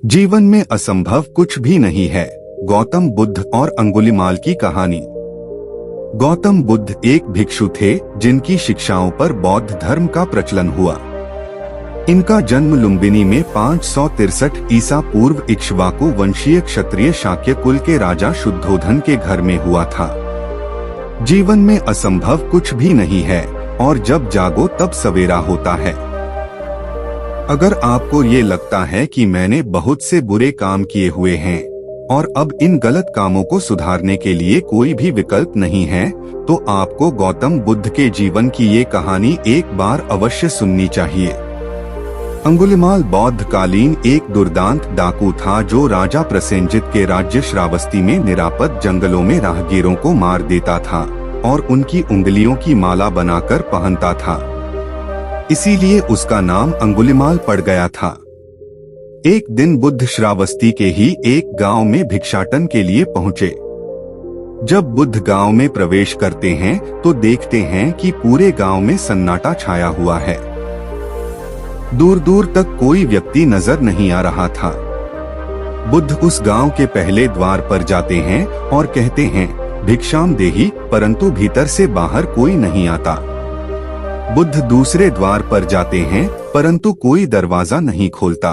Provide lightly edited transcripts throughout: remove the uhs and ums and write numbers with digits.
जीवन में असंभव कुछ भी नहीं है। गौतम बुद्ध और अंगुलिमाल की कहानी। गौतम बुद्ध एक भिक्षु थे जिनकी शिक्षाओं पर बौद्ध धर्म का प्रचलन हुआ। इनका जन्म लुम्बिनी में 563 ईसा पूर्व इक्ष्वाकु वंशीय क्षत्रिय शाक्य कुल के राजा शुद्धोधन के घर में हुआ था। जीवन में असंभव कुछ भी नहीं है और जब जागो तब सवेरा होता है। अगर आपको ये लगता है कि मैंने बहुत से बुरे काम किए हुए हैं और अब इन गलत कामों को सुधारने के लिए कोई भी विकल्प नहीं है, तो आपको गौतम बुद्ध के जीवन की ये कहानी एक बार अवश्य सुननी चाहिए। अंगुलिमाल बौद्ध कालीन एक दुर्दांत डाकू था जो राजा प्रसेनजित के राज्य श्रावस्ती में निरापद जंगलों में राहगीरों को मार देता था और उनकी उंगलियों की माला बनाकर पहनता था। इसीलिए उसका नाम अंगुलिमाल पड़ गया था। एक दिन बुद्ध श्रावस्ती के ही एक गांव में भिक्षाटन के लिए पहुंचे। जब बुद्ध गांव में प्रवेश करते हैं तो देखते हैं कि पूरे गांव में सन्नाटा छाया हुआ है। दूर दूर तक कोई व्यक्ति नजर नहीं आ रहा था। बुद्ध उस गांव के पहले द्वार पर जाते हैं और कहते हैं, भिक्षाम देहि, परंतु भीतर से बाहर कोई नहीं आता। बुद्ध दूसरे द्वार पर जाते हैं परंतु कोई दरवाजा नहीं खोलता।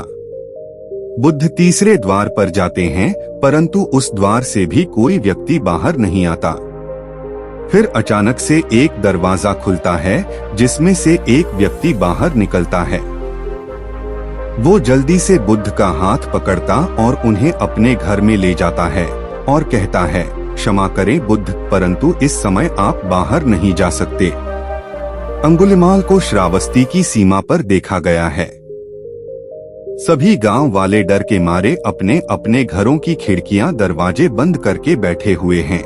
बुद्ध तीसरे द्वार पर जाते हैं परंतु उस द्वार से भी कोई व्यक्ति बाहर नहीं आता। फिर अचानक से एक दरवाजा खुलता है जिसमें से एक व्यक्ति बाहर निकलता है। वो जल्दी से बुद्ध का हाथ पकड़ता और उन्हें अपने घर में ले जाता है और कहता है, क्षमा करें बुद्ध, परंतु इस समय आप बाहर नहीं जा सकते। अंगुलिमाल को श्रावस्ती की सीमा पर देखा गया है। सभी गांव वाले डर के मारे अपने अपने घरों की खिड़कियां दरवाजे बंद करके बैठे हुए हैं।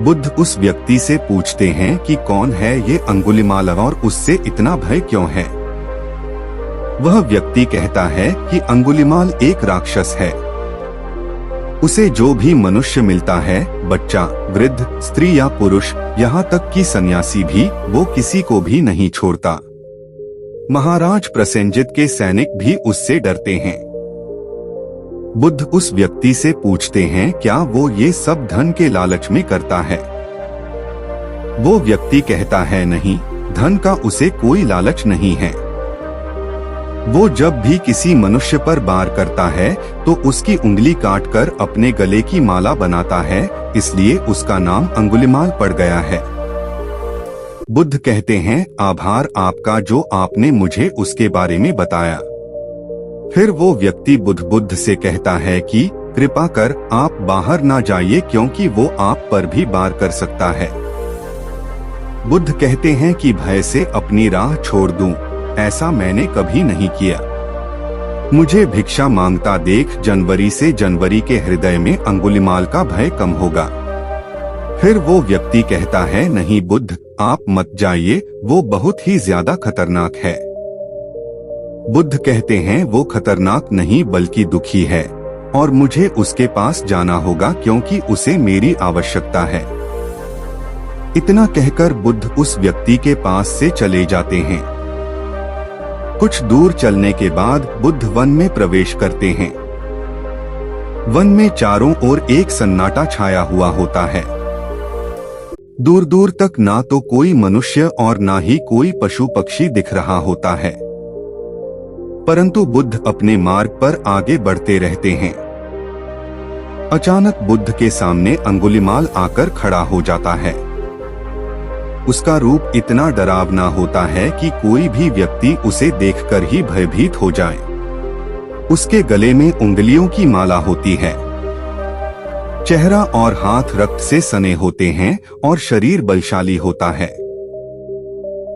बुद्ध उस व्यक्ति से पूछते हैं कि कौन है ये अंगुलिमाल और उससे इतना भय क्यों है। वह व्यक्ति कहता है कि अंगुलिमाल एक राक्षस है। उसे जो भी मनुष्य मिलता है, बच्चा, वृद्ध, स्त्री या पुरुष, यहाँ तक कि सन्यासी भी, वो किसी को भी नहीं छोड़ता। महाराज प्रसेनजित के सैनिक भी उससे डरते हैं। बुद्ध उस व्यक्ति से पूछते हैं क्या वो ये सब धन के लालच में करता है। वो व्यक्ति कहता है, नहीं, धन का उसे कोई लालच नहीं है। वो जब भी किसी मनुष्य पर वार करता है तो उसकी उंगली काटकर अपने गले की माला बनाता है, इसलिए उसका नाम अंगुलिमाल पड़ गया है। बुद्ध कहते हैं, आभार आपका जो आपने मुझे उसके बारे में बताया। फिर वो व्यक्ति बुद्ध से कहता है कि कृपा कर आप बाहर ना जाइए क्योंकि वो आप पर भी वार कर सकता है। बुद्ध कहते हैं कि भय से अपनी राह छोड़ दूं, ऐसा मैंने कभी नहीं किया। मुझे भिक्षा मांगता देख जनवरी से जनवरी के हृदय में अंगुलिमाल का भय कम होगा। फिर वो व्यक्ति कहता है, नहीं बुद्ध, आप मत जाइए, वो बहुत ही ज्यादा खतरनाक है। बुद्ध कहते हैं, वो खतरनाक नहीं बल्कि दुखी है और मुझे उसके पास जाना होगा क्योंकि उसे मेरी आवश्यकता है। इतना कहकर बुद्ध उस व्यक्ति के पास से चले जाते हैं। कुछ दूर चलने के बाद बुद्ध वन में प्रवेश करते हैं। वन में चारों ओर एक सन्नाटा छाया हुआ होता है। दूर दूर तक ना तो कोई मनुष्य और ना ही कोई पशु पक्षी दिख रहा होता है, परंतु बुद्ध अपने मार्ग पर आगे बढ़ते रहते हैं। अचानक बुद्ध के सामने अंगुलिमाल आकर खड़ा हो जाता है। उसका रूप इतना डरावना होता है कि कोई भी व्यक्ति उसे देखकर ही भयभीत हो जाए। उसके गले में उंगलियों की माला होती है। चेहरा और हाथ रक्त से सने होते हैं और शरीर बलशाली होता है।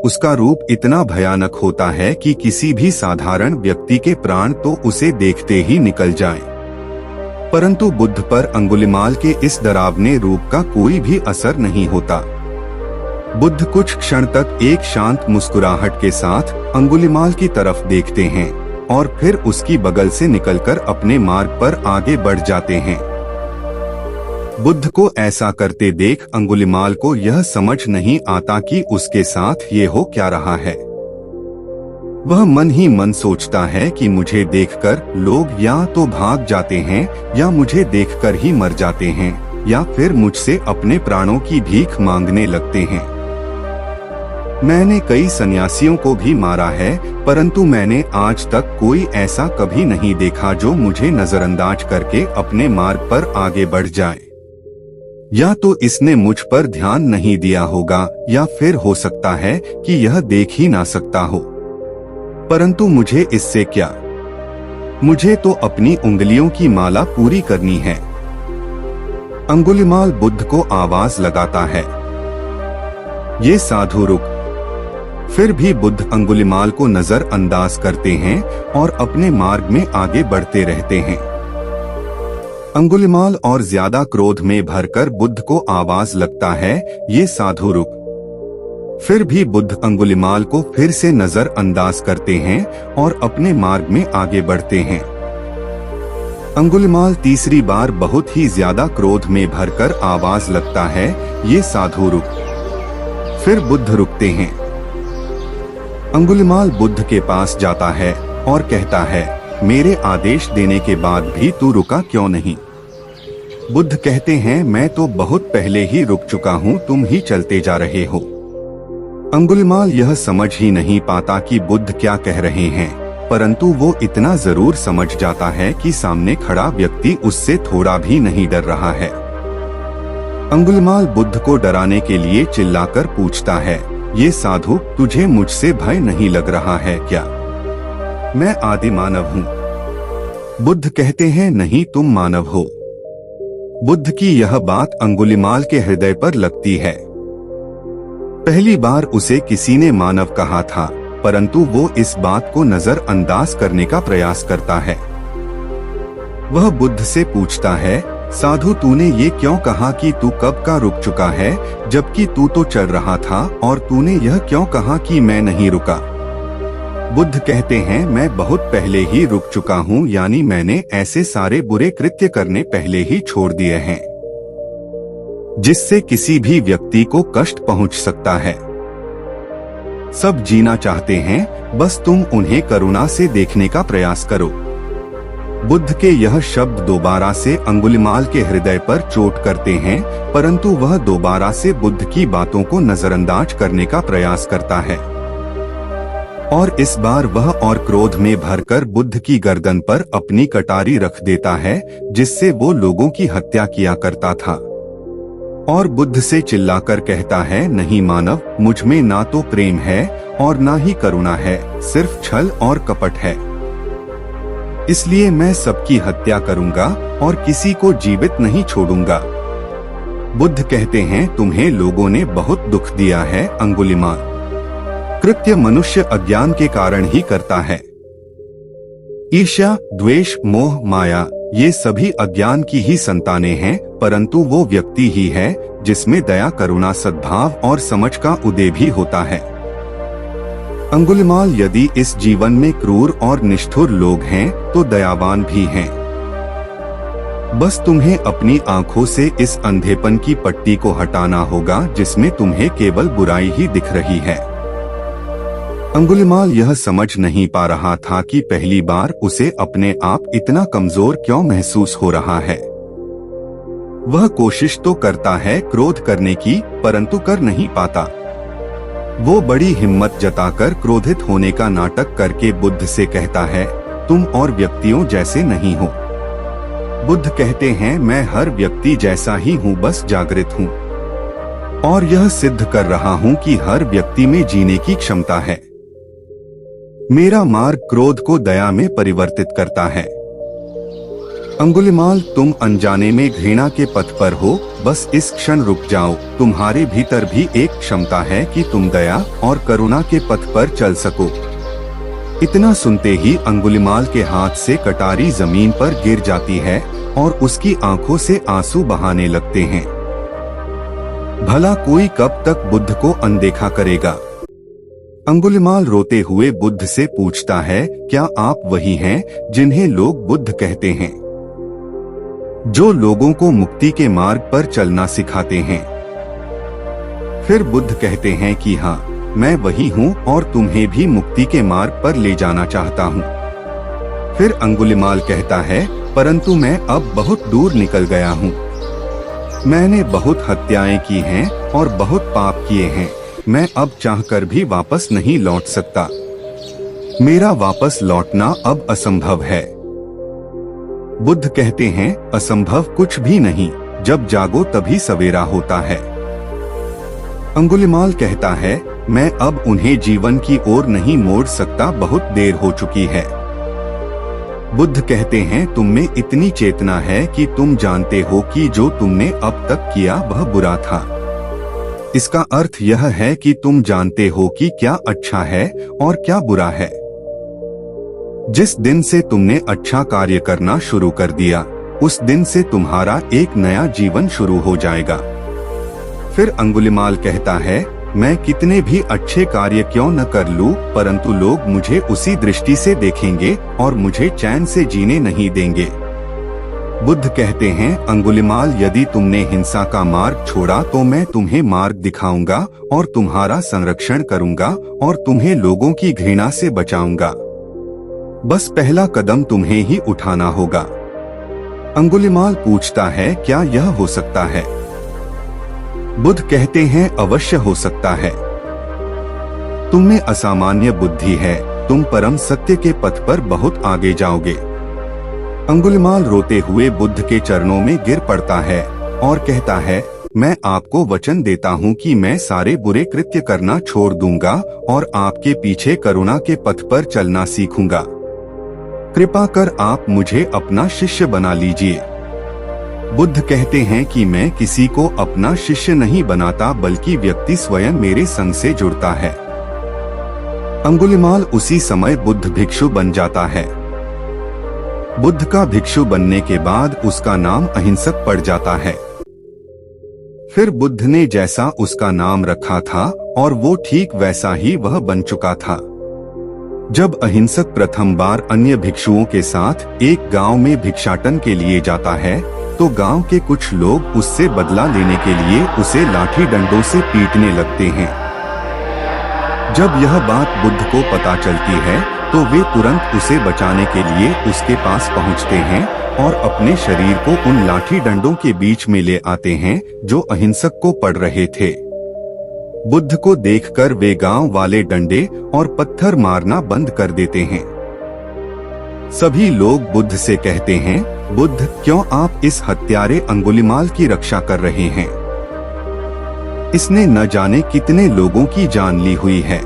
उसका रूप इतना भयानक होता है कि किसी भी साधारण व्यक्ति के प्राण तो उसे देखते ही निकल जाएं। परंतु बुद्ध पर अंगुलिमाल के इस डरावने रूप का कोई भी असर नहीं होता। बुद्ध कुछ क्षण तक एक शांत मुस्कुराहट के साथ अंगुलिमाल की तरफ देखते हैं और फिर उसकी बगल से निकलकर अपने मार्ग पर आगे बढ़ जाते हैं। बुद्ध को ऐसा करते देख अंगुलिमाल को यह समझ नहीं आता कि उसके साथ ये हो क्या रहा है। वह मन ही मन सोचता है कि मुझे देखकर लोग या तो भाग जाते हैं या मुझे देखकर ही मर जाते हैं या फिर मुझसे अपने प्राणों की भीख मांगने लगते हैं। मैंने कई सन्यासियों को भी मारा है, परंतु मैंने आज तक कोई ऐसा कभी नहीं देखा जो मुझे नजरअंदाज करके अपने मार्ग पर आगे बढ़ जाए। या तो इसने मुझ पर ध्यान नहीं दिया होगा या फिर हो सकता है कि यह देख ही ना सकता हो। परंतु मुझे इससे क्या, मुझे तो अपनी उंगलियों की माला पूरी करनी है। अंगुलिमाल बुद्ध को आवाज लगाता है, ये साधु रुक। फिर भी बुद्ध अंगुलिमाल को नजरअंदाज करते हैं और अपने मार्ग में आगे बढ़ते रहते हैं। अंगुलिमाल और ज्यादा क्रोध में भरकर बुद्ध को आवाज लगता है, ये साधु रुक। फिर भी बुद्ध अंगुलिमाल को फिर से नजरअंदाज करते हैं और अपने मार्ग में आगे बढ़ते हैं। अंगुलिमाल तीसरी बार बहुत ही ज्यादा क्रोध में भरकर आवाज लगता है, ये साधु रुक। फिर बुद्ध रुकते हैं। अंगुलिमाल बुद्ध के पास जाता है और कहता है, मेरे आदेश देने के बाद भी तू रुका क्यों नहीं? बुद्ध कहते हैं, मैं तो बहुत पहले ही रुक चुका हूँ, तुम ही चलते जा रहे हो। अंगुलिमाल यह समझ ही नहीं पाता कि बुद्ध क्या कह रहे हैं, परंतु वो इतना जरूर समझ जाता है कि सामने खड़ा व्यक्ति उससे थोड़ा भी नहीं डर रहा है। अंगुलिमाल बुद्ध को डराने के लिए चिल्लाकर पूछता है, ये साधु, तुझे मुझसे भय नहीं लग रहा है क्या? मैं आदि मानव हूँ। बुद्ध कहते हैं, नहीं, तुम मानव हो। बुद्ध की यह बात अंगुलिमाल के हृदय पर लगती है। पहली बार उसे किसी ने मानव कहा था, परंतु वो इस बात को नजरअंदाज करने का प्रयास करता है। वह बुद्ध से पूछता है, साधु, तूने ये क्यों कहा कि तू कब का रुक चुका है, जबकि तू तो चल रहा था, और तूने यह क्यों कहा कि मैं नहीं रुका? बुद्ध कहते हैं, मैं बहुत पहले ही रुक चुका हूँ, यानी मैंने ऐसे सारे बुरे कृत्य करने पहले ही छोड़ दिए हैं जिससे किसी भी व्यक्ति को कष्ट पहुँच सकता है। सब जीना चाहते हैं, बस तुम उन्हें करुणा से देखने का प्रयास करो। बुद्ध के यह शब्द दोबारा से अंगुलिमाल के हृदय पर चोट करते हैं, परंतु वह दोबारा से बुद्ध की बातों को नजरअंदाज करने का प्रयास करता है और इस बार वह और क्रोध में भरकर बुद्ध की गर्दन पर अपनी कटारी रख देता है, जिससे वो लोगों की हत्या किया करता था। और बुद्ध से चिल्लाकर कहता है, नहीं मानव, मुझ में ना तो प्रेम है और ना ही करुणा है, सिर्फ छल और कपट है। इसलिए मैं सबकी हत्या करूंगा और किसी को जीवित नहीं छोड़ूंगा। बुद्ध कहते हैं, तुम्हें लोगों ने बहुत दुख दिया है अंगुलिमाल। कृत्य मनुष्य अज्ञान के कारण ही करता है। ईर्ष्या, द्वेष, मोह, माया, ये सभी अज्ञान की ही संतानें हैं, परंतु वो व्यक्ति ही है जिसमें दया, करुणा, सद्भाव और समझ का उदय भी होता है। अंगुलिमाल यदि इस जीवन में क्रूर और निष्ठुर लोग हैं, तो दयावान भी हैं। बस तुम्हें अपनी आंखों से इस अंधेपन की पट्टी को हटाना होगा जिसमें तुम्हें केवल बुराई ही दिख रही है। अंगुलिमाल यह समझ नहीं पा रहा था कि पहली बार उसे अपने आप इतना कमजोर क्यों महसूस हो रहा है। वह कोशिश तो करता है क्रोध करने की, परंतु कर नहीं पाता। वो बड़ी हिम्मत जताकर क्रोधित होने का नाटक करके बुद्ध से कहता है, तुम और व्यक्तियों जैसे नहीं हो। बुद्ध कहते हैं, मैं हर व्यक्ति जैसा ही हूँ, बस जागृत हूँ और यह सिद्ध कर रहा हूँ कि हर व्यक्ति में जीने की क्षमता है। मेरा मार्ग क्रोध को दया में परिवर्तित करता है। अंगुलिमाल, तुम अनजाने में घृणा के पथ पर हो, बस इस क्षण रुक जाओ। तुम्हारे भीतर भी एक क्षमता है कि तुम दया और करुणा के पथ पर चल सको। इतना सुनते ही अंगुलिमाल के हाथ से कटारी जमीन पर गिर जाती है और उसकी आंखों से आंसू बहाने लगते हैं। भला कोई कब तक बुद्ध को अनदेखा करेगा? अंगुलिमाल रोते हुए बुद्ध से पूछता है, क्या आप वही हैं जिन्हें लोग बुद्ध कहते हैं, जो लोगों को मुक्ति के मार्ग पर चलना सिखाते हैं? फिर बुद्ध कहते हैं कि हाँ, मैं वही हूँ और तुम्हें भी मुक्ति के मार्ग पर ले जाना चाहता हूँ। फिर अंगुलिमाल कहता है, परंतु मैं अब बहुत दूर निकल गया हूँ। मैंने बहुत हत्याएं की हैं और बहुत पाप किए हैं। मैं अब चाहकर भी वापस नहीं लौट सकता। मेरा वापस लौटना अब असंभव है। बुद्ध कहते हैं, असंभव कुछ भी नहीं, जब जागो तभी सवेरा होता है। अंगुलिमाल कहता है, मैं अब उन्हें जीवन की ओर नहीं मोड़ सकता, बहुत देर हो चुकी है। बुद्ध कहते हैं, तुम में इतनी चेतना है कि तुम जानते हो कि जो तुमने अब तक किया वह बुरा था। इसका अर्थ यह है कि तुम जानते हो कि क्या अच्छा है और क्या बुरा है। जिस दिन से तुमने अच्छा कार्य करना शुरू कर दिया, उस दिन से तुम्हारा एक नया जीवन शुरू हो जाएगा। फिर अंगुलिमाल कहता है, मैं कितने भी अच्छे कार्य क्यों न कर लूं, परंतु लोग मुझे उसी दृष्टि से देखेंगे और मुझे चैन से जीने नहीं देंगे। बुद्ध कहते हैं, अंगुलिमाल, यदि तुमने हिंसा का मार्ग छोड़ा तो मैं तुम्हें मार्ग दिखाऊंगा और तुम्हारा संरक्षण करूंगा और तुम्हें लोगों की घृणा से बचाऊंगा। बस पहला कदम तुम्हें ही उठाना होगा। अंगुलिमाल पूछता है, क्या यह हो सकता है? बुद्ध कहते हैं, अवश्य हो सकता है। तुम में असामान्य बुद्धि है, तुम परम सत्य के पथ पर बहुत आगे जाओगे। अंगुलिमाल रोते हुए बुद्ध के चरणों में गिर पड़ता है और कहता है, मैं आपको वचन देता हूँ कि मैं सारे बुरे कृत्य करना छोड़ दूंगा और आपके पीछे करुणा के पथ पर चलना सीखूंगा। कृपा कर आप मुझे अपना शिष्य बना लीजिए। बुद्ध कहते हैं कि मैं किसी को अपना शिष्य नहीं बनाता, बल्कि व्यक्ति स्वयं मेरे संग से जुड़ता है। अंगुलिमाल उसी समय बुद्ध भिक्षु बन जाता है। बुद्ध का भिक्षु बनने के बाद उसका नाम अहिंसक पड़ जाता है। फिर बुद्ध ने जैसा उसका नाम रखा था और वो ठीक वैसा ही वह बन चुका था। जब अहिंसक प्रथम बार अन्य भिक्षुओं के साथ एक गांव में भिक्षाटन के लिए जाता है, तो गांव के कुछ लोग उससे बदला लेने के लिए उसे लाठी डंडों से पीटने लगते हैं। जब यह बात बुद्ध को पता चलती है, तो वे तुरंत उसे बचाने के लिए उसके पास पहुंचते हैं और अपने शरीर को उन लाठी डंडों के बीच में ले आते हैं जो अहिंसक को पड़ रहे थे। बुद्ध को देखकर वे गांव वाले डंडे और पत्थर मारना बंद कर देते हैं। सभी लोग बुद्ध से कहते हैं, बुद्ध, क्यों आप इस हत्यारे अंगुलिमाल की रक्षा कर रहे हैं? इसने न जाने कितने लोगों की जान ली हुई है।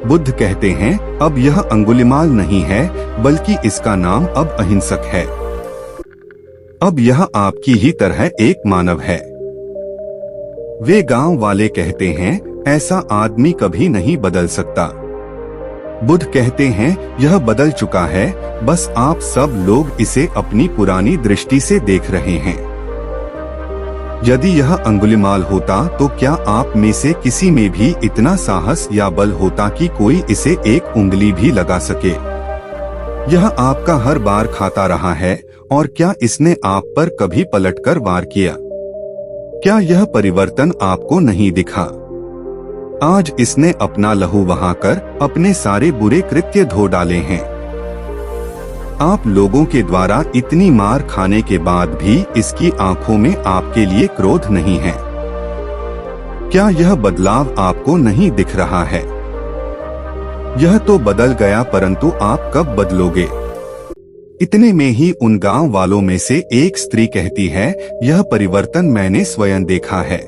बुद्ध कहते हैं, अब यह अंगुलिमाल नहीं है, बल्कि इसका नाम अब अहिंसक है। अब यह आपकी ही तरह एक मानव है। वे गांव वाले कहते हैं, ऐसा आदमी कभी नहीं बदल सकता। बुद्ध कहते हैं, यह बदल चुका है, बस आप सब लोग इसे अपनी पुरानी दृष्टि से देख रहे हैं। यदि यह अंगुलिमाल होता तो क्या आप में से किसी में भी इतना साहस या बल होता कि कोई इसे एक उंगली भी लगा सके? यह आपका हर बार खाता रहा है, और क्या इसने आप पर कभी पलटकर वार किया? क्या यह परिवर्तन आपको नहीं दिखा? आज इसने अपना लहू बहाकर अपने सारे बुरे कृत्य धो डाले हैं। आप लोगों के द्वारा इतनी मार खाने के बाद भी इसकी आंखों में आपके लिए क्रोध नहीं है। क्या यह बदलाव आपको नहीं दिख रहा है? यह तो बदल गया, परंतु आप कब बदलोगे? इतने में ही उन गांव वालों में से एक स्त्री कहती है, यह परिवर्तन मैंने स्वयं देखा है।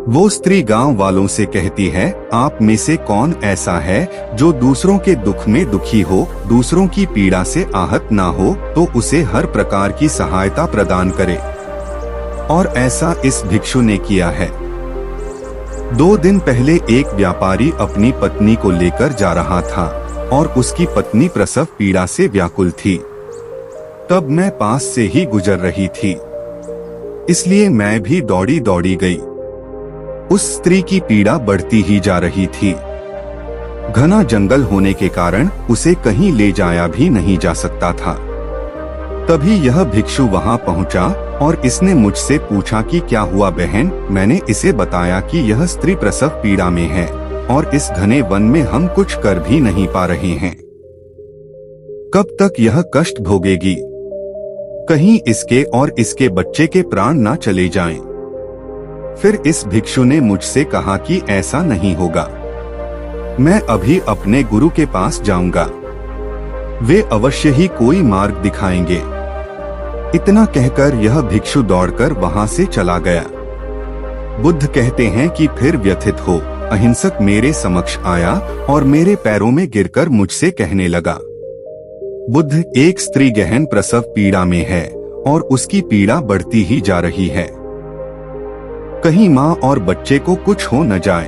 वो स्त्री गांव वालों से कहती है, आप में से कौन ऐसा है जो दूसरों के दुख में दुखी हो, दूसरों की पीड़ा से आहत ना हो, तो उसे हर प्रकार की सहायता प्रदान करे? और ऐसा इस भिक्षु ने किया है। 2 दिन पहले एक व्यापारी अपनी पत्नी को लेकर जा रहा था और उसकी पत्नी प्रसव पीड़ा से व्याकुल थी। तब मैं पास से ही गुजर रही थी, इसलिए मैं भी दौड़ी दौड़ी गई। उस स्त्री की पीड़ा बढ़ती ही जा रही थी। घना जंगल होने के कारण उसे कहीं ले जाया भी नहीं जा सकता था। तभी यह भिक्षु वहां पहुंचा और इसने मुझसे पूछा कि क्या हुआ बहन। मैंने इसे बताया कि यह स्त्री प्रसव पीड़ा में है और इस घने वन में हम कुछ कर भी नहीं पा रहे हैं। कब तक यह कष्ट भोगेगी? कहीं इसके और इसके बच्चे के प्राण ना चले जाएं। फिर इस भिक्षु ने मुझसे कहा कि ऐसा नहीं होगा, मैं अभी अपने गुरु के पास जाऊंगा, वे अवश्य ही कोई मार्ग दिखाएंगे। इतना कहकर यह भिक्षु दौड़कर वहां से चला गया। बुद्ध कहते हैं कि फिर व्यथित हो अहिंसक मेरे समक्ष आया और मेरे पैरों में गिरकर मुझसे कहने लगा, बुद्ध, एक स्त्री गहन प्रसव पीड़ा में है और उसकी पीड़ा बढ़ती ही जा रही है। कहीं माँ और बच्चे को कुछ हो न जाए।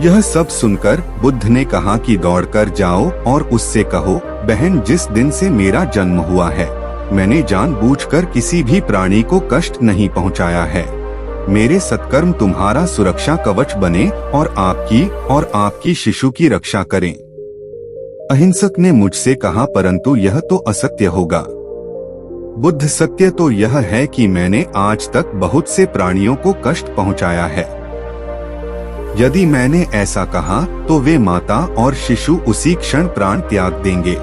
यह सब सुनकर बुद्ध ने कहा कि दौड़कर जाओ और उससे कहो, बहन, जिस दिन से मेरा जन्म हुआ है मैंने जानबूझकर किसी भी प्राणी को कष्ट नहीं पहुंचाया है। मेरे सत्कर्म तुम्हारा सुरक्षा कवच बने और आपकी शिशु की रक्षा करें। अहिंसक ने मुझसे कहा, परंतु यह तो असत्य होगा। बुद्ध, सत्य तो यह है कि मैंने आज तक बहुत से प्राणियों को कष्ट पहुंचाया है। यदि मैंने ऐसा कहा तो वे माता और शिशु उसी क्षण प्राण त्याग देंगे।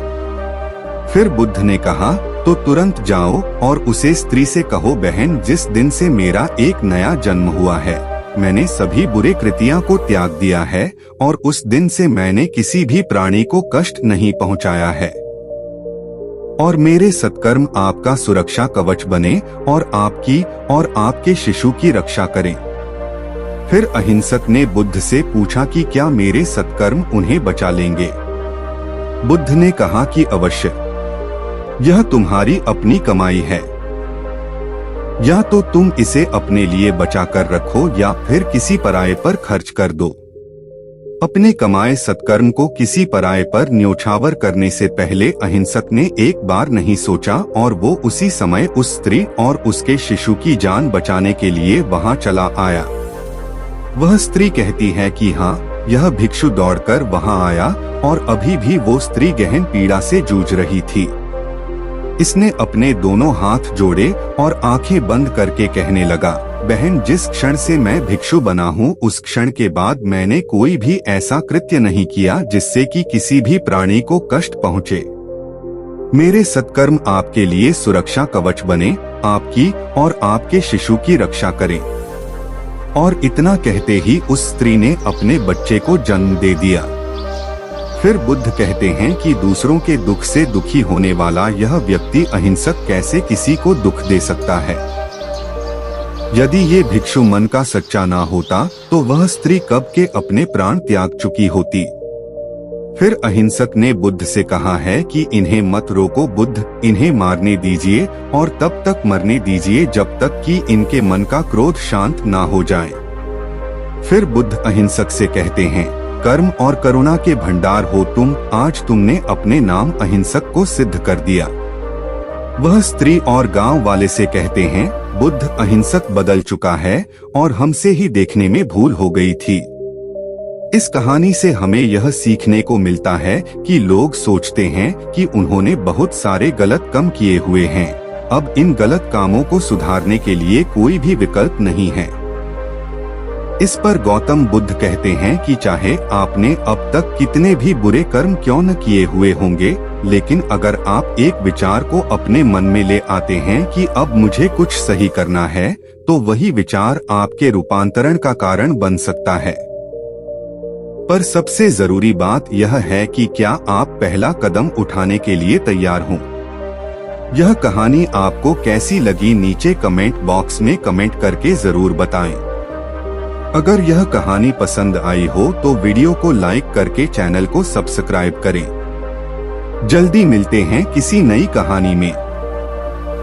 फिर बुद्ध ने कहा, तो तुरंत जाओ और उसे स्त्री से कहो, बहन, जिस दिन से मेरा एक नया जन्म हुआ है मैंने सभी बुरे कृतियां को त्याग दिया है और उस दिन से मैंने किसी भी प्राणी को कष्ट नहीं पहुंचाया है और मेरे सत्कर्म आपका सुरक्षा कवच बने और आपके शिशु की रक्षा करें। फिर अहिंसक ने बुद्ध से पूछा कि क्या मेरे सत्कर्म उन्हें बचा लेंगे? बुद्ध ने कहा कि अवश्य, यह तुम्हारी अपनी कमाई है, या तो तुम इसे अपने लिए बचा कर रखो या फिर किसी पराये पर खर्च कर दो। अपने कमाए सत्कर्म को किसी पराये पर न्योछावर करने से पहले अहिंसक ने एक बार नहीं सोचा और वो उसी समय उस स्त्री और उसके शिशु की जान बचाने के लिए वहां चला आया। वह स्त्री कहती है कि हाँ, यह भिक्षु दौड़कर वहां आया और अभी भी वो स्त्री गहन पीड़ा से जूझ रही थी। इसने अपने दोनों हाथ जोड़े और आंखें बंद करके कहने लगा, बहन, जिस क्षण से मैं भिक्षु बना हूँ उस क्षण के बाद मैंने कोई भी ऐसा कृत्य नहीं किया जिससे कि किसी भी प्राणी को कष्ट पहुँचे। मेरे सत्कर्म आपके लिए सुरक्षा कवच बने, आपकी और आपके शिशु की रक्षा करें। और इतना कहते ही उस स्त्री ने अपने बच्चे को जन्म दे दिया। फिर बुद्ध कहते हैं कि दूसरों के दुख से दुखी होने वाला यह व्यक्ति अहिंसक कैसे किसी को दुख दे सकता है? यदि ये भिक्षु मन का सच्चा ना होता तो वह स्त्री कब के अपने प्राण त्याग चुकी होती। फिर अहिंसक ने बुद्ध से कहा है कि इन्हें मत रोको बुद्ध, इन्हें मारने दीजिए और तब तक मरने दीजिए जब तक कि इनके मन का क्रोध शांत ना हो जाए। फिर बुद्ध अहिंसक से कहते हैं, कर्म और करुणा के भंडार हो तुम, आज तुमने अपने नाम अहिंसक को सिद्ध कर दिया। वह स्त्री और गांव वाले से कहते हैं, बुद्ध, अहिंसक बदल चुका है और हमसे ही देखने में भूल हो गई थी। इस कहानी से हमें यह सीखने को मिलता है कि लोग सोचते हैं कि उन्होंने बहुत सारे गलत काम किए हुए हैं, अब इन गलत कामों को सुधारने के लिए कोई भी विकल्प नहीं है। इस पर गौतम बुद्ध कहते हैं कि चाहे आपने अब तक कितने भी बुरे कर्म क्यों न किए हुए होंगे, लेकिन अगर आप एक विचार को अपने मन में ले आते हैं कि अब मुझे कुछ सही करना है, तो वही विचार आपके रूपांतरण का कारण बन सकता है। पर सबसे जरूरी बात यह है कि क्या आप पहला कदम उठाने के लिए तैयार हों। यह कहानी आपको कैसी लगी नीचे कमेंट बॉक्स में कमेंट करके जरूर बताएं। अगर यह कहानी पसंद आई हो तो वीडियो को लाइक करके चैनल को सब्सक्राइब करें। जल्दी मिलते हैं किसी नई कहानी में।